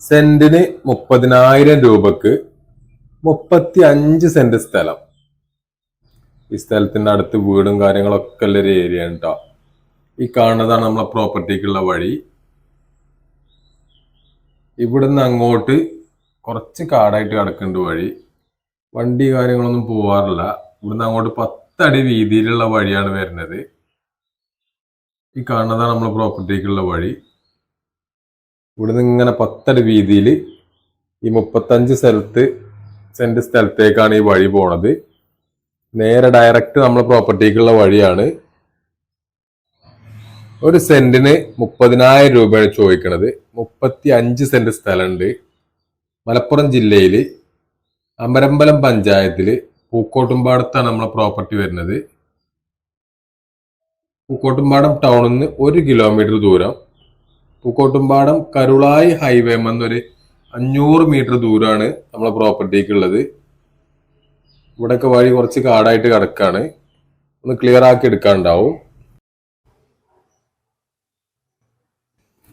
സെന്റിന് 30,000 രൂപക്ക് 35 സെന്റ് സ്ഥലം. ഈ സ്ഥലത്തിന്റെ അടുത്ത് വീടും കാര്യങ്ങളൊക്കെ ഉള്ള ഒരു ഏരിയ ആണ് കേട്ടോ. ഈ കാണുന്നതാണ് നമ്മളെ പ്രോപ്പർട്ടിക്കുള്ള വഴി. ഇവിടുന്ന് അങ്ങോട്ട് കുറച്ച് കാടായിട്ട് കിടക്കുന്നുണ്ട് വഴി. വണ്ടി കാര്യങ്ങളൊന്നും പോവാറില്ല. ഇവിടുന്ന് അങ്ങോട്ട് 10 അടി വീതിയിലുള്ള വഴിയാണ് വരുന്നത്. ഈ കാണുന്നതാണ് നമ്മളെ പ്രോപ്പർട്ടിക്കുള്ള വഴി. ഇവിടുന്ന് ഇങ്ങനെ 10 അടി വീതിയിൽ ഈ 35 സെന്റ് സ്ഥലത്തേക്കാണ് ഈ വഴി പോണത്. നേരെ ഡയറക്റ്റ് നമ്മളെ പ്രോപ്പർട്ടിക്കുള്ള വഴിയാണ്. ഒരു സെന്റിന് 30,000 രൂപയാണ് ചോദിക്കുന്നത്. 35 സെന്റ് സ്ഥലമുണ്ട്. മലപ്പുറം ജില്ലയിൽ അമരമ്പലം പഞ്ചായത്തിൽ പൂക്കോട്ടുംപാടത്താണ് നമ്മളെ പ്രോപ്പർട്ടി വരുന്നത്. പൂക്കോട്ടുംപാടം ടൗണിൽ നിന്ന് 1 കിലോമീറ്റർ ദൂരം. പൂക്കോട്ടുംപാടം കരുളായി ഹൈവേ എന്നൊരു 500 മീറ്റർ ദൂരമാണ് നമ്മളെ പ്രോപ്പർട്ടിക്ക് ഉള്ളത്. ഇവിടെയൊക്കെ വഴി കുറച്ച് കാടായിട്ട് കിടക്കാണ്. ഒന്ന് ക്ലിയർ ആക്കി എടുക്കാനുണ്ടാവും.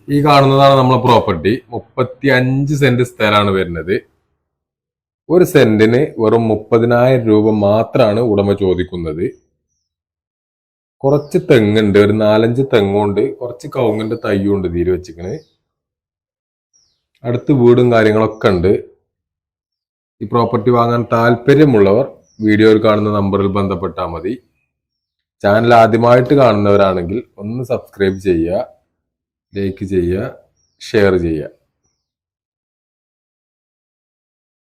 ഈ കാണുന്നതാണ് നമ്മളെ പ്രോപ്പർട്ടി. 35 സെന്റ് സ്ഥലമാണ് വരുന്നത്. ഒരു സെന്റിന് വെറും 30,000 രൂപ മാത്രമാണ് ഉടമ ചോദിക്കുന്നത്. കുറച്ച് തെങ്ങുണ്ട്, ഒരു 4-5 തെങ്ങുണ്ട്, കുറച്ച് കവുങ്ങിന്റെ തയ്യുണ്ട് തീരെ വെച്ചിക്കണ്. അടുത്ത് വീടും കാര്യങ്ങളൊക്കെ ഉണ്ട്. ഈ പ്രോപ്പർട്ടി വാങ്ങാൻ താല്പര്യമുള്ളവർ വീഡിയോയിൽ കാണുന്ന നമ്പറിൽ ബന്ധപ്പെട്ടാൽ മതി. ചാനൽ ആദ്യമായിട്ട് കാണുന്നവരാണെങ്കിൽ ഒന്ന് സബ്സ്ക്രൈബ് ചെയ്യുക, ലൈക്ക് ചെയ്യുക, ഷെയർ ചെയ്യുക.